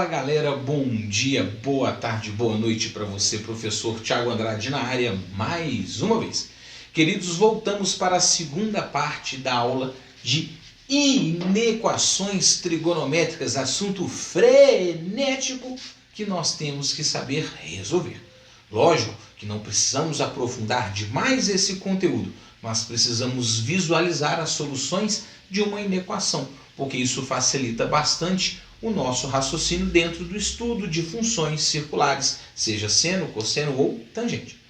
Fala galera, bom dia, boa tarde, boa noite para você, professor Thiago Andrade na área mais uma vez. Queridos, voltamos para a segunda parte da aula de inequações trigonométricas, assunto frenético que nós temos que saber resolver. Lógico que não precisamos aprofundar demais esse conteúdo, mas precisamos visualizar as soluções de uma inequação, porque isso facilita bastante o nosso raciocínio dentro do estudo de funções circulares, seja seno, cosseno ou tangente.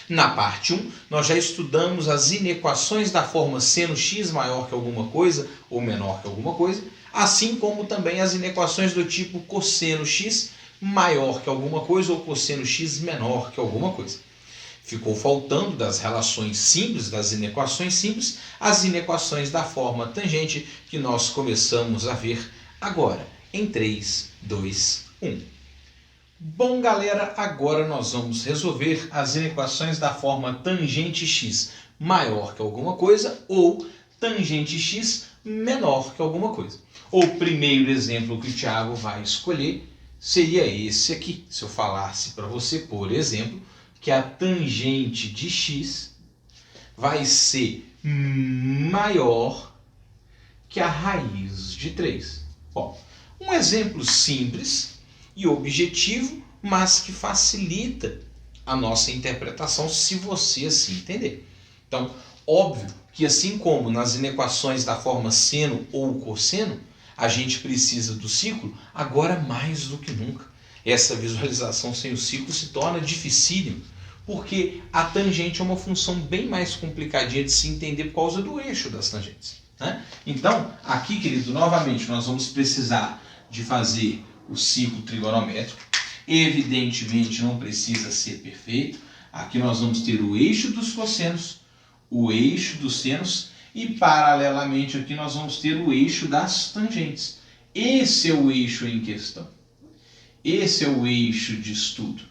Na parte 1, nós já estudamos as inequações da forma seno x maior que alguma coisa ou menor que alguma coisa, assim como também as inequações do tipo cosseno x maior que alguma coisa ou cosseno x menor que alguma coisa. Ficou faltando das relações simples, das inequações simples, as inequações da forma tangente que nós começamos a ver agora, em 3, 2, 1. Bom galera, agora nós vamos resolver as inequações da forma tangente x maior que alguma coisa ou tangente x menor que alguma coisa. O primeiro exemplo que o Thiago vai escolher seria esse aqui. Se eu falasse para você, por exemplo, que a tangente de x vai ser maior que a raiz de 3. Bom, um exemplo simples e objetivo, mas que facilita a nossa interpretação se você assim entender. Então, óbvio que assim como nas inequações da forma seno ou cosseno, a gente precisa do ciclo, agora mais do que nunca. Essa visualização sem o ciclo se torna dificílimo, porque a tangente é uma função bem mais complicadinha de se entender por causa do eixo das tangentes, né? Então, aqui, querido, novamente, nós vamos precisar de fazer o ciclo trigonométrico. Evidentemente, não precisa ser perfeito. Aqui nós vamos ter o eixo dos cossenos, o eixo dos senos e, paralelamente, aqui nós vamos ter o eixo das tangentes. Esse é o eixo em questão. Esse é o eixo de estudo.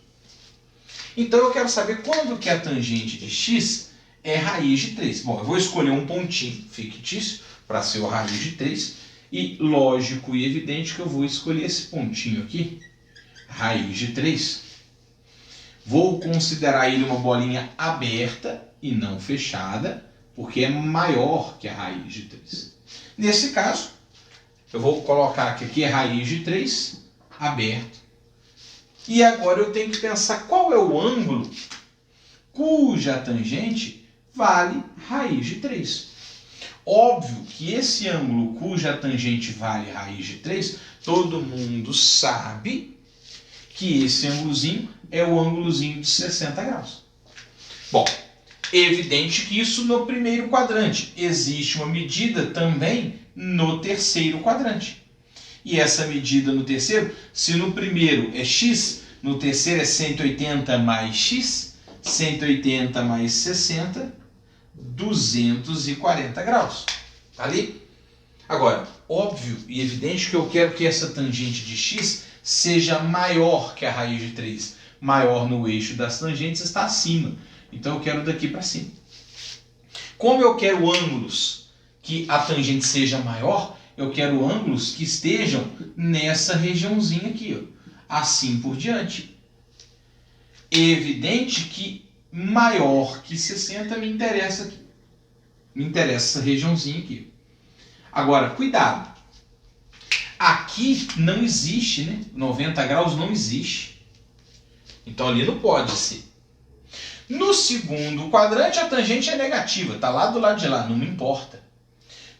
Então, eu quero saber quando que a tangente de x é raiz de 3. Bom, eu vou escolher um pontinho fictício para ser o raiz de 3. E lógico e evidente que eu vou escolher esse pontinho aqui, raiz de 3. Vou considerar ele uma bolinha aberta e não fechada, porque é maior que a raiz de 3. Nesse caso, eu vou colocar que aqui é raiz de 3, aberto. E agora eu tenho que pensar qual é o ângulo cuja tangente vale raiz de 3. Óbvio que esse ângulo cuja tangente vale raiz de 3, todo mundo sabe que esse ângulozinho é o ângulozinho de 60 graus. Bom, evidente que isso no primeiro quadrante. Existe uma medida também no terceiro quadrante. E essa medida no terceiro, se no primeiro é x, no terceiro é 180 mais x, 180 mais 60, 240 graus. Tá ali? Agora, óbvio e evidente que eu quero que essa tangente de x seja maior que a raiz de 3. Maior no eixo das tangentes está acima. Então eu quero daqui para cima. Como eu quero ângulos que a tangente seja maior, eu quero ângulos que estejam nessa regiãozinha aqui, ó. Assim por diante. Evidente que maior que 60 me interessa aqui. Me interessa essa regiãozinha aqui. Agora, cuidado. Aqui não existe, né? 90 graus não existe. Então ali não pode ser. No segundo quadrante a tangente é negativa. Está lá do lado de lá, não me importa.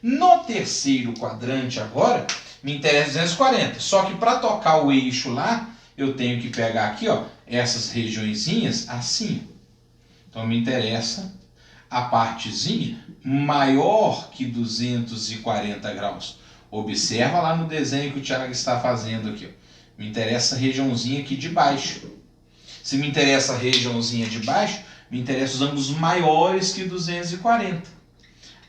No terceiro quadrante agora, me interessa 240. Só que para tocar o eixo lá, eu tenho que pegar aqui, ó, essas regiõezinhas assim. Então me interessa a partezinha maior que 240 graus. Observa lá no desenho que o Thiago está fazendo aqui, ó. Me interessa a regiãozinha aqui de baixo. Se me interessa a regiãozinha de baixo, me interessam os ângulos maiores que 240.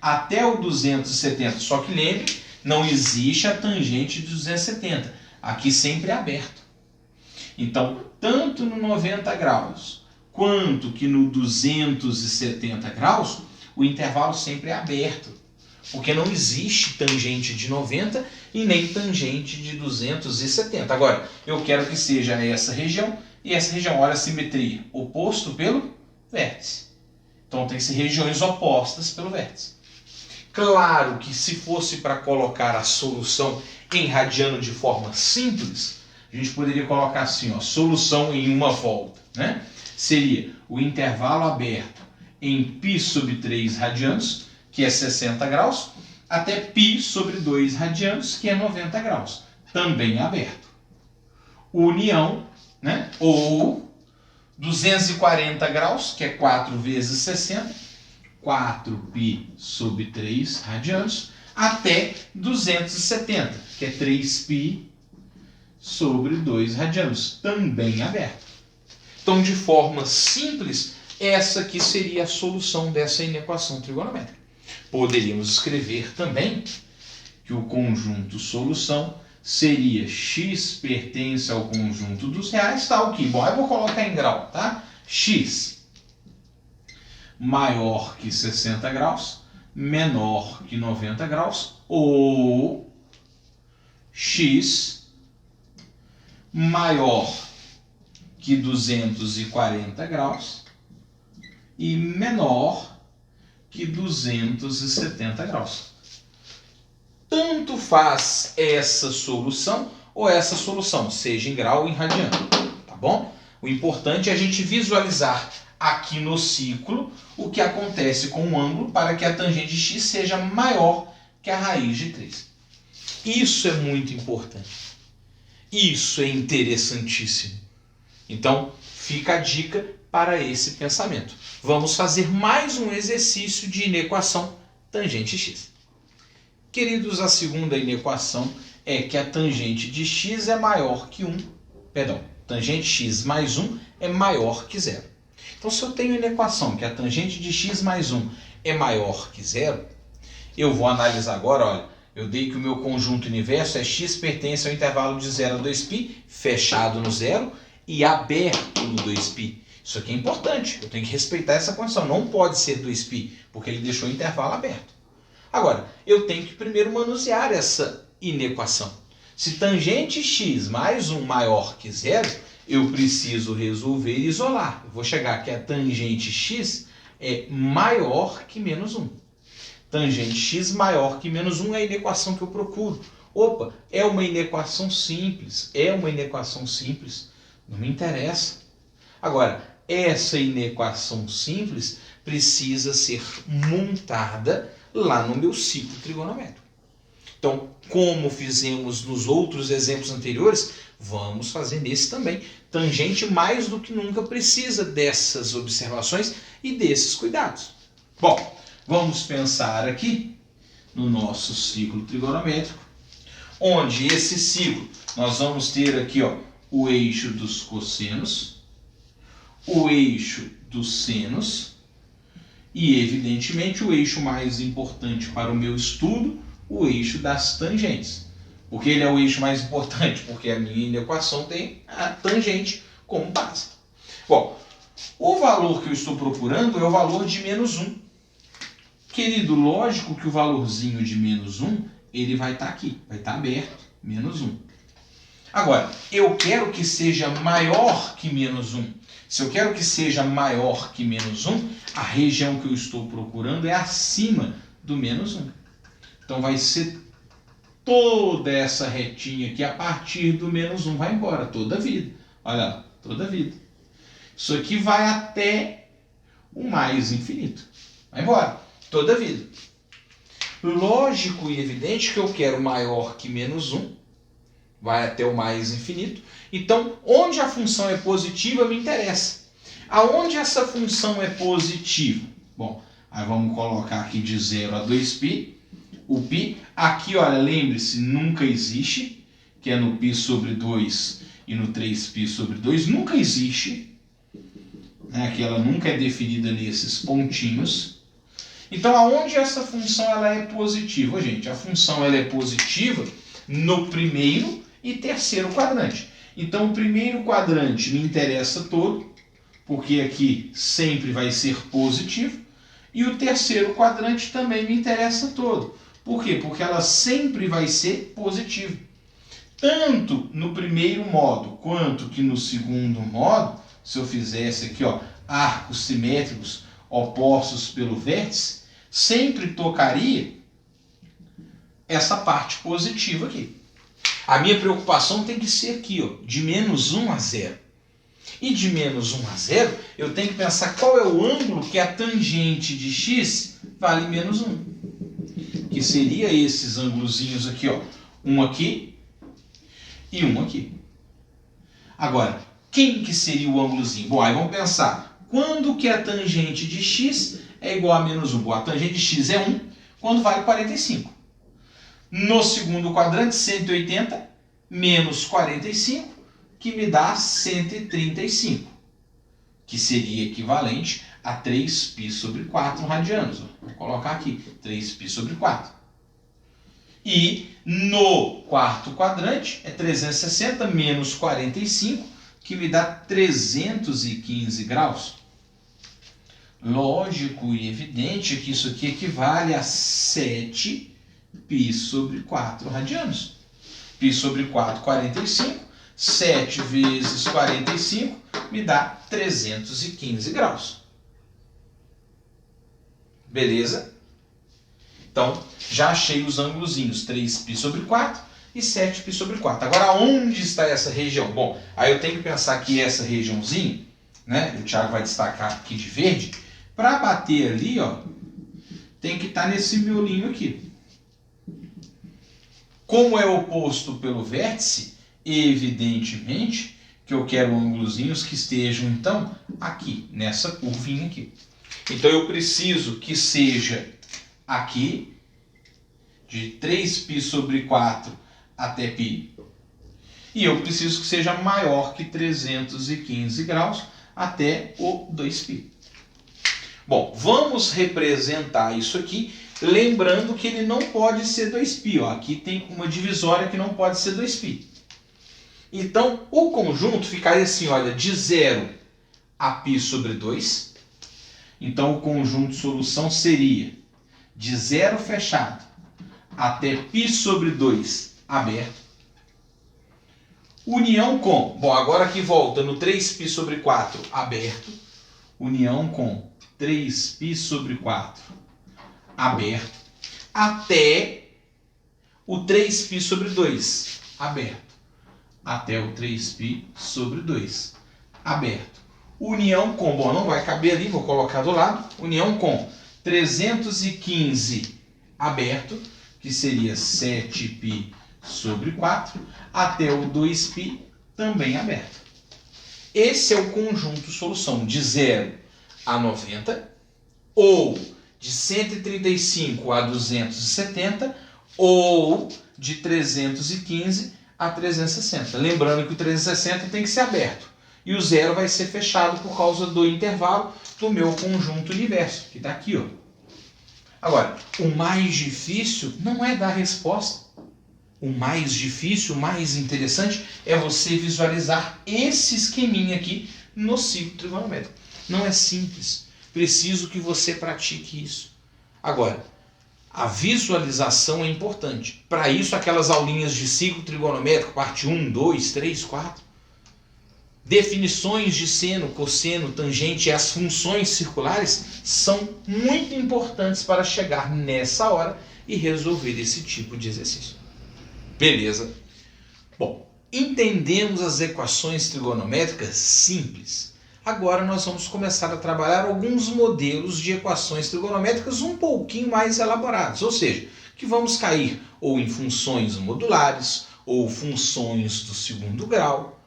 Até o 270. Só que lembre, não existe a tangente de 270. Aqui sempre é aberto. Então, tanto no 90 graus quanto que no 270 graus, o intervalo sempre é aberto. porque não existe tangente de 90 e nem tangente de 270. Agora, eu quero que seja essa região e essa região. Olha a simetria, oposto pelo vértice. Então tem que ser regiões opostas pelo vértice. Claro que se fosse para colocar a solução em radiano de forma simples, a gente poderia colocar assim, ó, solução em uma volta, né? Seria o intervalo aberto em π sobre 3 radianos, que é 60 graus, até π sobre 2 radianos, que é 90 graus, também aberto. União, né? Ou 240 graus, que é 4 vezes 60, 4π sobre 3 radianos, até 270, que é 3π sobre 2 radianos, também aberto. Então, de forma simples, essa aqui seria a solução dessa inequação trigonométrica. Poderíamos escrever também que o conjunto solução seria x pertence ao conjunto dos reais, tal que, bom, eu vou colocar em grau, tá? X maior que 60 graus, menor que 90 graus, ou x maior que 240 graus e menor que 270 graus. Tanto faz essa solução ou essa solução, seja em grau ou em radiano, tá bom? O importante é a gente visualizar aqui no ciclo o que acontece com o ângulo para que a tangente de x seja maior que a raiz de 3. Isso é muito importante. Isso é interessantíssimo. Então, fica a dica para esse pensamento. Vamos fazer mais um exercício de inequação tangente x. Queridos, a segunda inequação é que a tangente de x é maior que 1. Perdão, tangente x mais 1 é maior que 0. Então, se eu tenho a inequação que a tangente de x mais 1 é maior que 0, eu vou analisar agora, olha, eu dei que o meu conjunto universo é x pertence ao intervalo de 0 a 2π, fechado no 0 e aberto no 2π. Isso aqui é importante, eu tenho que respeitar essa condição. Não pode ser 2π, porque ele deixou o intervalo aberto. Agora, eu tenho que primeiro manusear essa inequação. Se tangente x mais 1 maior que 0, eu preciso resolver e isolar. Eu vou chegar que a tangente x é maior que menos 1. Tangente x maior que menos 1 é a inequação que eu procuro. Opa, é uma inequação simples. É uma inequação simples. Não me interessa. Agora, essa inequação simples precisa ser montada lá no meu ciclo trigonométrico. Então, como fizemos nos outros exemplos anteriores, vamos fazer nesse também. Tangente mais do que nunca precisa dessas observações e desses cuidados. Bom, vamos pensar aqui no nosso ciclo trigonométrico, onde esse ciclo nós vamos ter aqui, ó, o eixo dos cossenos, o eixo dos senos e, evidentemente, o eixo mais importante para o meu estudo, o eixo das tangentes. Por que ele é o eixo mais importante? Porque a minha equação tem a tangente como base. Bom, o valor que eu estou procurando é o valor de menos 1. Querido, lógico que o valorzinho de menos 1, ele vai estar aqui, vai estar aberto, menos 1. Agora, eu quero que seja maior que menos 1. Se eu quero que seja maior que menos 1, a região que eu estou procurando é acima do menos 1. Então vai ser toda essa retinha aqui a partir do menos 1 vai embora, toda a vida. Olha lá, toda a vida. Isso aqui vai até o mais infinito. Vai embora, toda a vida. Lógico e evidente que eu quero maior que menos 1. Vai até o mais infinito. Então, onde a função é positiva me interessa. Aonde essa função é positiva? Bom, aí vamos colocar aqui de 0 a 2π. O π, aqui, olha, lembre-se, nunca existe, que é no π sobre 2 e no 3π sobre 2, nunca existe, né? Que ela nunca é definida nesses pontinhos. Então, aonde essa função ela é positiva? Gente, a função ela é positiva no primeiro e terceiro quadrante. Então, o primeiro quadrante me interessa todo, porque aqui sempre vai ser positivo, E o terceiro quadrante também me interessa todo. Por quê? Porque ela sempre vai ser positiva. Tanto no primeiro modo quanto que no segundo modo, se eu fizesse aqui, ó, arcos simétricos opostos pelo vértice, sempre tocaria essa parte positiva aqui. A minha preocupação tem que ser aqui, ó, de menos 1 a 0. E de menos 1 a 0, eu tenho que pensar qual é o ângulo que a tangente de x vale menos 1. Que seria esses ângulozinhos aqui, ó. Um aqui e um aqui. Agora, quem que seria o ângulozinho? Bom, aí vamos pensar. Quando que a tangente de x é igual a menos 1? Bom, a tangente de x é 1 quando vale 45. No segundo quadrante, 180 menos 45, que me dá 135, que seria equivalente a 3π sobre 4 radianos. Vou colocar aqui, 3π sobre 4. E no quarto quadrante, é 360 menos 45, que me dá 315 graus. Lógico e evidente que isso aqui equivale a 7π sobre 4 radianos. Π sobre 4, 45. 7 vezes 45 me dá 315 graus. Beleza? Então, já achei os ângulozinhos, 3π sobre 4 e 7π sobre 4. Agora, onde está essa região? Bom, aí eu tenho que pensar que essa regiãozinha, né, o Thiago vai destacar aqui de verde, para bater ali, ó, tem que estar nesse miolinho aqui. Como é oposto pelo vértice, evidentemente que eu quero ângulozinhos que estejam, então, aqui, nessa curvinha aqui. Então, eu preciso que seja aqui, de 3π sobre 4 até π. E eu preciso que seja maior que 315 graus até o 2π. Bom, vamos representar isso aqui, lembrando que ele não pode ser 2π. Ó, aqui tem uma divisória que não pode ser 2π. Então, o conjunto ficaria assim, olha, de 0 a π sobre 2. Então, o conjunto solução seria de 0 fechado até π sobre 2 aberto. União com, bom, agora aqui volta no 3π sobre 4 aberto. União com 3π sobre 4 aberto. Até o 3π sobre 2 aberto. Até o 3π sobre 2 aberto. União com, bom, não vai caber ali, vou colocar do lado. União com 315 aberto, que seria 7π sobre 4, até o 2π também aberto. Esse é o conjunto solução de 0 a 90, ou de 135 a 270, ou de 315 a 360. Lembrando que o 360 tem que ser aberto. E o 0 vai ser fechado por causa do intervalo do meu conjunto universo, que está aqui, ó. Agora, o mais difícil não é dar a resposta. O mais difícil, o mais interessante, é você visualizar esse esqueminha aqui no ciclo trigonométrico. Não é simples. Preciso que você pratique isso. Agora, a visualização é importante. Para isso, aquelas aulinhas de ciclo trigonométrico, parte 1, 2, 3, 4. Definições de seno, cosseno, tangente e as funções circulares são muito importantes para chegar nessa hora e resolver esse tipo de exercício. Beleza? Bom, entendemos as equações trigonométricas simples. Agora nós vamos começar a trabalhar alguns modelos de equações trigonométricas um pouquinho mais elaborados, ou seja, que vamos cair ou em funções modulares ou funções do segundo grau,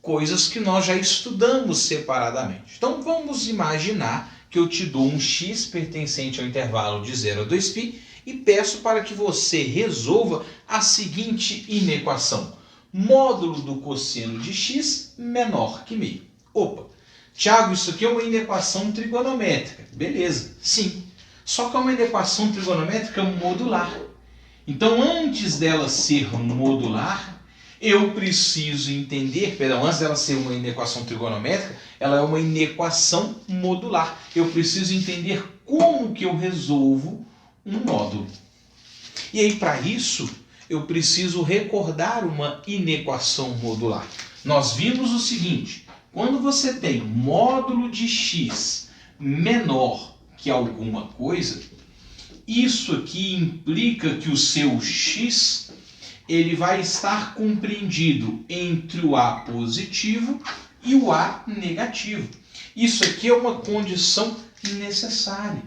coisas que nós já estudamos separadamente. Então vamos imaginar que eu te dou um x pertencente ao intervalo de 0 a 2π e peço para que você resolva a seguinte inequação. Módulo do cosseno de x menor que meio. Opa, Tiago, isso aqui é uma inequação trigonométrica. Beleza, sim. Só que é uma inequação trigonométrica modular. Então, antes dela ser modular, eu preciso entender, perdão, antes dela ser uma inequação trigonométrica, ela é uma inequação modular. Eu preciso entender como que eu resolvo um módulo. E aí, para isso, eu preciso recordar uma inequação modular. Nós vimos o seguinte: quando você tem módulo de x menor que alguma coisa, isso aqui implica que o seu x ele vai estar compreendido entre o a positivo e o a negativo. Isso aqui é uma condição necessária.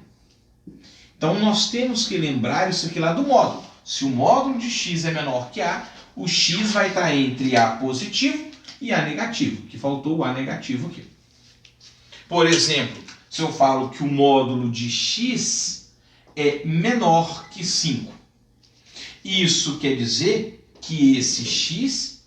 Então nós temos que lembrar isso aqui lá do módulo. Se o módulo de x é menor que a, o x vai estar entre a positivo e a negativo, que faltou o a negativo aqui. Por exemplo, se eu falo que o módulo de x é menor que 5, isso quer dizer que esse x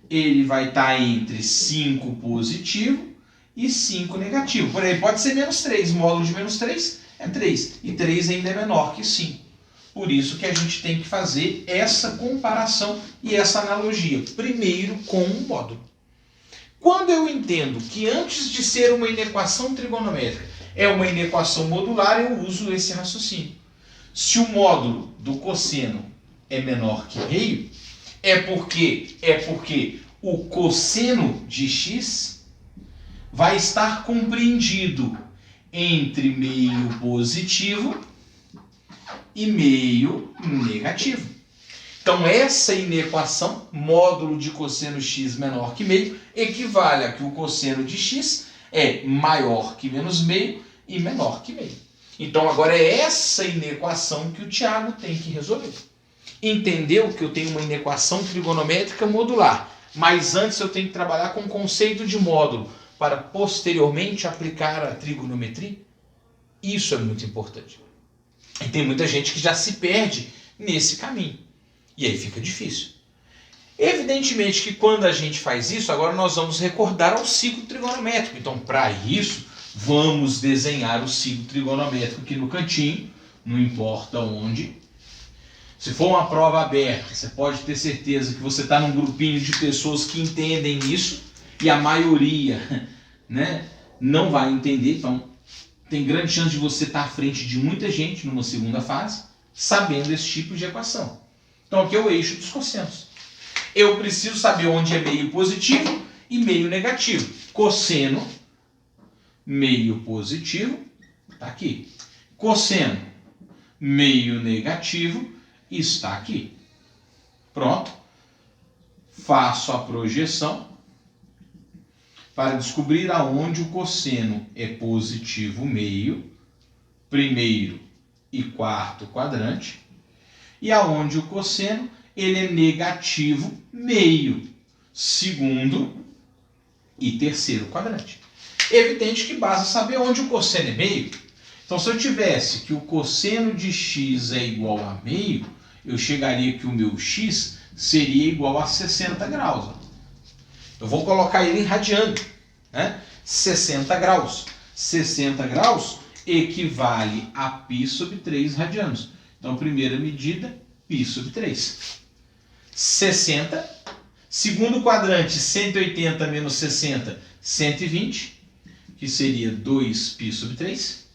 ele vai estar entre 5 positivo e 5 negativo. Por aí pode ser menos 3, módulo de menos 3 é 3, e 3 ainda é menor que 5. Por isso que a gente tem que fazer essa comparação e essa analogia, primeiro com o módulo. Quando eu entendo que antes de ser uma inequação trigonométrica é uma inequação modular, eu uso esse raciocínio. Se o módulo do cosseno é menor que meio, é porque o cosseno de x vai estar compreendido entre meio positivo e meio negativo. Então essa inequação, módulo de cosseno x menor que meio, equivale a que o cosseno de x é maior que menos meio e menor que meio. Então agora é essa inequação que o Thiago tem que resolver. Entendeu que eu tenho uma inequação trigonométrica modular, mas antes eu tenho que trabalhar com o conceito de módulo para posteriormente aplicar a trigonometria? Isso é muito importante. E tem muita gente que já se perde nesse caminho. E aí fica difícil. Evidentemente que quando a gente faz isso, agora nós vamos recordar ao ciclo trigonométrico. Então, para isso, vamos desenhar o ciclo trigonométrico aqui no cantinho, não importa onde. Se for uma prova aberta, você pode ter certeza que você está num grupinho de pessoas que entendem isso, e a maioria, né, não vai entender. Então, tem grande chance de você estar à frente de muita gente numa segunda fase, sabendo esse tipo de equação. Então aqui é o eixo dos cossenos. Eu preciso saber onde é meio positivo e meio negativo. Cosseno, meio positivo, está aqui. Cosseno, meio negativo, está aqui. Pronto. Faço a projeção para descobrir aonde o cosseno é positivo meio, primeiro e quarto quadrante, e aonde o cosseno ele é negativo meio, segundo e terceiro quadrante. Evidente que basta saber onde o cosseno é meio. Então, se eu tivesse que o cosseno de x é igual a meio, eu chegaria que o meu x seria igual a 60 graus. Eu vou colocar ele em radiano, né? 60 graus. 60 graus equivale a π sobre 3 radianos. Então, primeira medida, π sobre 3. 60. Segundo quadrante, 180 menos 60, 120, que seria 2π sobre 3.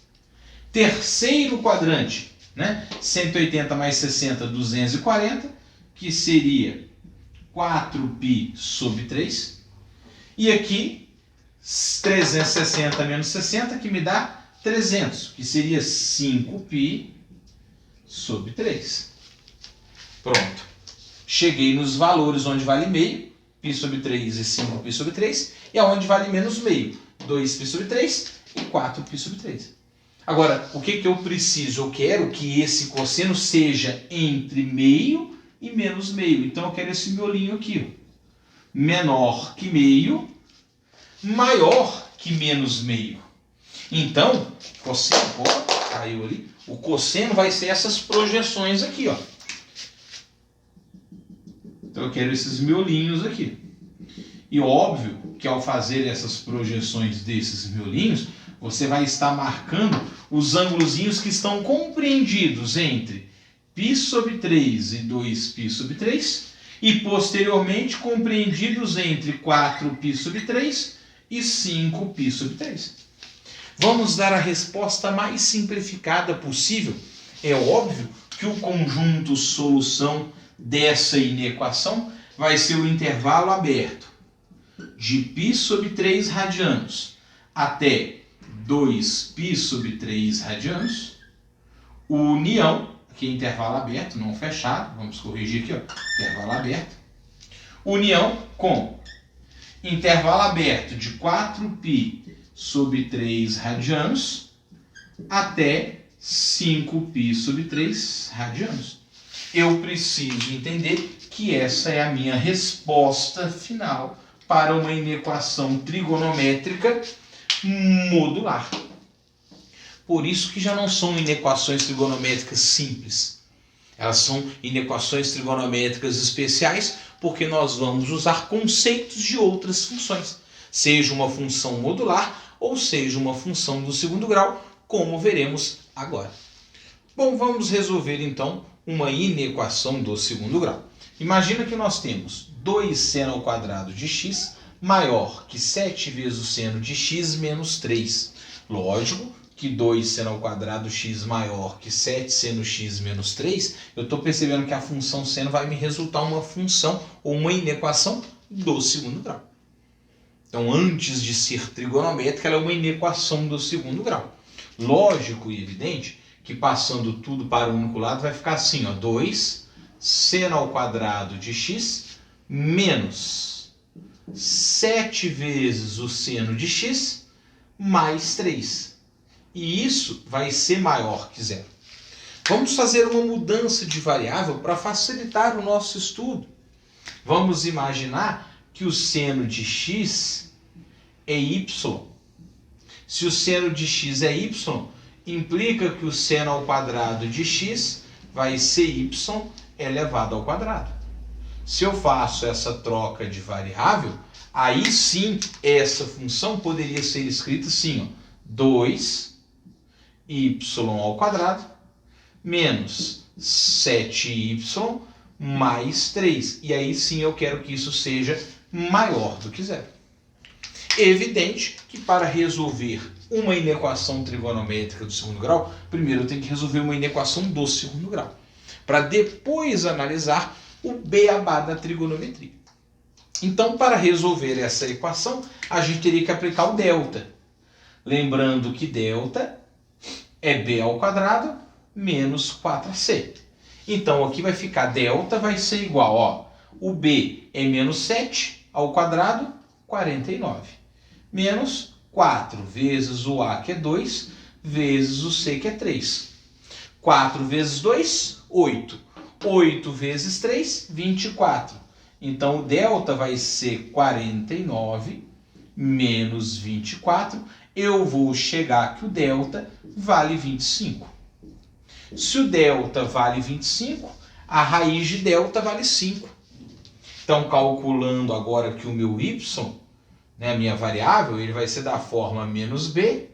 Terceiro quadrante, né? 180 mais 60, 240, que seria 4π sobre 3. E aqui, 360 menos 60, que me dá 300, que seria 5π sobre 3. Pronto. Cheguei nos valores onde vale meio, π sobre 3 e 5π sobre 3, e aonde vale menos meio, 2π sobre 3 e 4π sobre 3. Agora, o que eu preciso? Eu quero que esse cosseno seja entre meio e menos meio. Então eu quero esse miolinho aqui, ó. Menor que meio, maior que menos meio. Então, cosseno, caiu ali. O cosseno vai ser essas projeções aqui, ó. Então eu quero esses miolinhos aqui. E óbvio que ao fazer essas projeções desses miolinhos, você vai estar marcando os ângulozinhos que estão compreendidos entre π sobre 3 e 2π sobre 3 E posteriormente compreendidos entre 4π sobre 3 e 5π sobre 3. Vamos dar a resposta mais simplificada possível. É óbvio que o conjunto solução dessa inequação vai ser o intervalo aberto de π sobre 3 radianos até 2π sobre 3 radianos, união, aqui é intervalo aberto, não fechado, vamos corrigir aqui, ó, intervalo aberto, união com intervalo aberto de 4π sobre 3 radianos até 5π sobre 3 radianos. Eu preciso entender que essa é a minha resposta final para uma inequação trigonométrica modular. Por isso que já não são inequações trigonométricas simples. Elas são inequações trigonométricas especiais porque nós vamos usar conceitos de outras funções, seja uma função modular ou seja uma função do segundo grau, como veremos agora. Bom, vamos resolver então uma inequação do segundo grau. Imagina que nós temos 2 seno ao quadrado de x maior que 7 vezes o seno de x menos 3. Lógico que 2 seno ao quadrado x maior que 7 seno x menos 3, eu estou percebendo que a função seno vai me resultar uma função ou uma inequação do segundo grau. Então, antes de ser trigonométrica, ela é uma inequação do segundo grau. Lógico e evidente que passando tudo para o único lado vai ficar assim, ó, 2 seno ao quadrado de x menos 7 vezes o seno de x mais 3. E isso vai ser maior que zero. Vamos fazer uma mudança de variável para facilitar o nosso estudo. Vamos imaginar que o seno de x é y. Se o seno de x é y, implica que o seno ao quadrado de x vai ser y elevado ao quadrado. Se eu faço essa troca de variável, aí sim essa função poderia ser escrita assim, ó, 2y ao quadrado menos 7y mais 3. E aí sim eu quero que isso seja maior do que zero. É evidente que para resolver uma inequação trigonométrica do segundo grau, primeiro eu tenho que resolver uma inequação do segundo grau, para depois analisar o beabá da trigonometria. Então, para resolver essa equação, a gente teria que aplicar o delta. Lembrando que delta é b ao quadrado menos 4ac. Então, aqui vai ficar delta, vai ser igual, ó, o b é menos 7 ao quadrado, 49. Menos 4 vezes o a, que é 2, vezes o c, que é 3. 4 vezes 2, 8. 8 vezes 3, 24. Então, o delta vai ser 49 menos 24. Eu vou chegar que o delta vale 25. Se o delta vale 25, a raiz de delta vale 5. Então, calculando agora que o meu y, né, a minha variável, ele vai ser da forma menos b,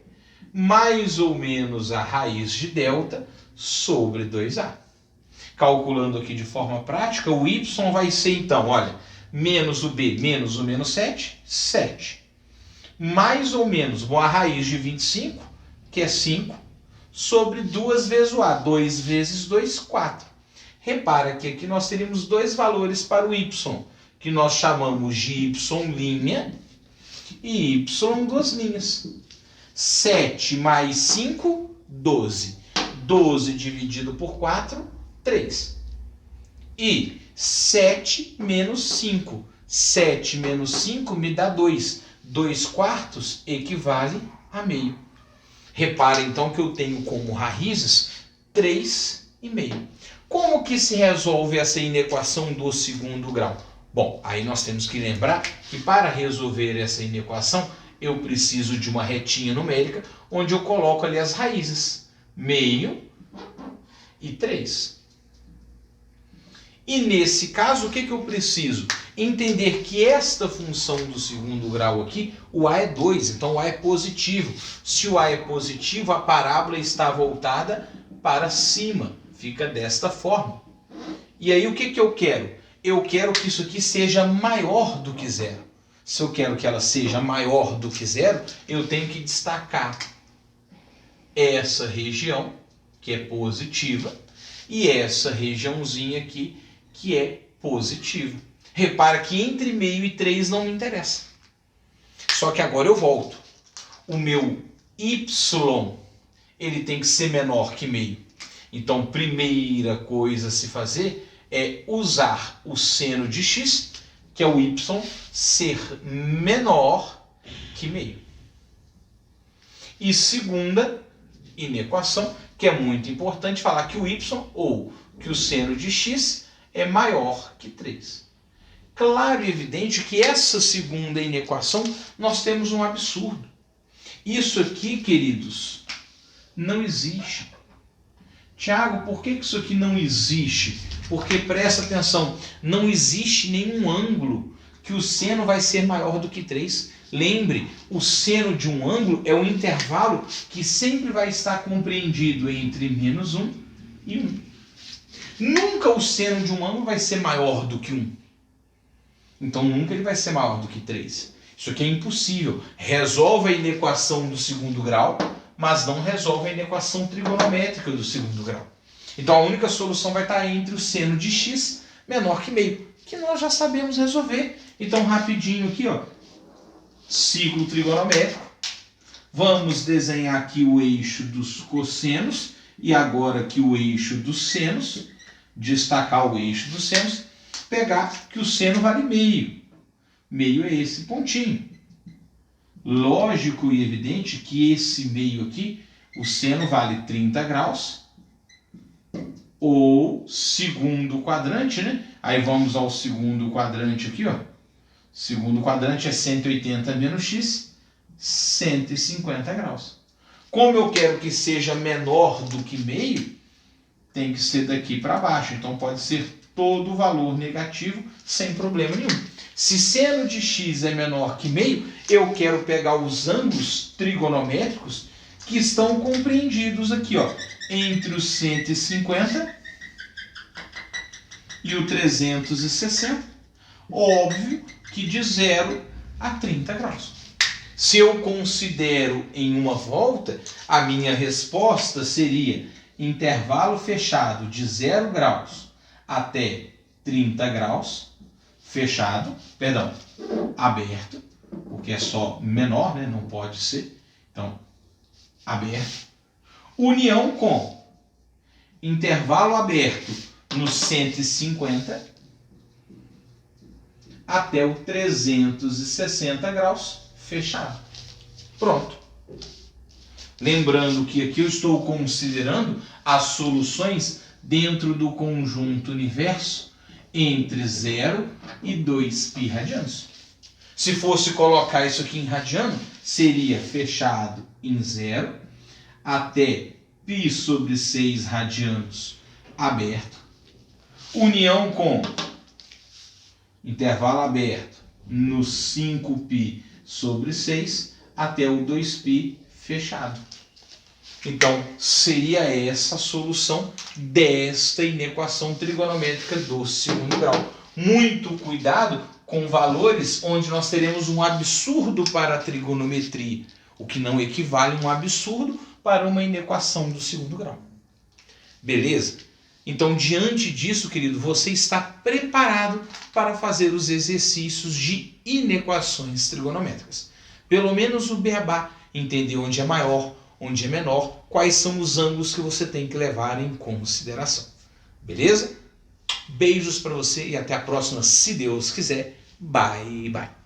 mais ou menos a raiz de delta sobre 2a. Calculando aqui de forma prática, o y vai ser então, olha, menos o b menos o menos 7, 7. Mais ou menos, bom, a raiz de 25, que é 5, sobre 2 vezes o a. 2 vezes 2, 4. Repara que aqui nós teríamos dois valores para o y, que nós chamamos de y' e y duas linhas. 7 mais 5, 12. 12 dividido por 4, 3. E 7 menos 5. 7 menos 5 me dá 2. 2 quartos equivale a meio. Repare então que eu tenho como raízes 3,5. Como que se resolve essa inequação do segundo grau? Bom, aí nós temos que lembrar que para resolver essa inequação, eu preciso de uma retinha numérica, onde eu coloco ali as raízes, meio e 3. E nesse caso, o que eu preciso? Entender que esta função do segundo grau aqui, o a é 2, então o a é positivo. Se o a é positivo, a parábola está voltada para cima, fica desta forma. E aí o que eu quero? eu quero que isso aqui seja maior do que zero. Se eu quero que ela seja maior do que zero, eu tenho que destacar essa região, que é positiva, e essa regiãozinha aqui, que é positiva. Repara que entre meio e 3 não me interessa. Só que agora eu volto. O meu y, ele tem que ser menor que meio. Então, primeira coisa a se fazer é usar o seno de x, que é o y, ser menor que meio. E segunda inequação, que é muito importante falar que o y, ou que o seno de x, é maior que 3. Claro e evidente que essa segunda inequação nós temos um absurdo. Isso aqui, queridos, não existe. Tiago, por que isso aqui não existe? Porque, presta atenção, não existe nenhum ângulo que o seno vai ser maior do que 3. Lembre, o seno de um ângulo é um intervalo que sempre vai estar compreendido entre menos 1 e 1. Nunca o seno de um ângulo vai ser maior do que 1. Então, nunca ele vai ser maior do que 3. Isso aqui é impossível. Resolve a inequação do segundo grau, mas não resolve a inequação trigonométrica do segundo grau. Então, a única solução vai estar entre o seno de x menor que meio, que nós já sabemos resolver. Então, rapidinho aqui, ó, ciclo trigonométrico. Vamos desenhar aqui o eixo dos cossenos e agora aqui o eixo dos senos. Destacar o eixo dos senos. Pegar que o seno vale meio. Meio é esse pontinho. Lógico e evidente que esse meio aqui, o seno vale 30 graus. Ou segundo quadrante, né? Aí vamos ao segundo quadrante aqui, ó. Segundo quadrante é 180 menos x, 150 graus. Como eu quero que seja menor do que meio, tem que ser daqui para baixo. Então pode ser todo o valor negativo sem problema nenhum. Se seno de x é menor que meio, eu quero pegar os ângulos trigonométricos que estão compreendidos aqui, ó, entre o 150 e o 360. Óbvio que de 0 a 30 graus. Se eu considero em uma volta, a minha resposta seria intervalo fechado de 0 graus até 30 graus, fechado, perdão, aberto, porque é só menor, né? Não pode ser. Então, aberto. União com intervalo aberto no 150 até o 360 graus, fechado. Pronto. Lembrando que aqui eu estou considerando as soluções dentro do conjunto universo entre 0 e 2π radianos. Se fosse colocar isso aqui em radiano, seria fechado em 0 até π sobre 6 radianos aberto. União com intervalo aberto no 5π sobre 6 até o 2π fechado. Então, seria essa a solução desta inequação trigonométrica do segundo grau. Muito cuidado com valores onde nós teremos um absurdo para a trigonometria, o que não equivale a um absurdo para uma inequação do segundo grau. Beleza? Então, diante disso, querido, você está preparado para fazer os exercícios de inequações trigonométricas. Pelo menos o beabá, entender onde é maior, onde é menor, quais são os ângulos que você tem que levar em consideração. Beleza? Beijos para você e até a próxima, se Deus quiser. Bye, bye.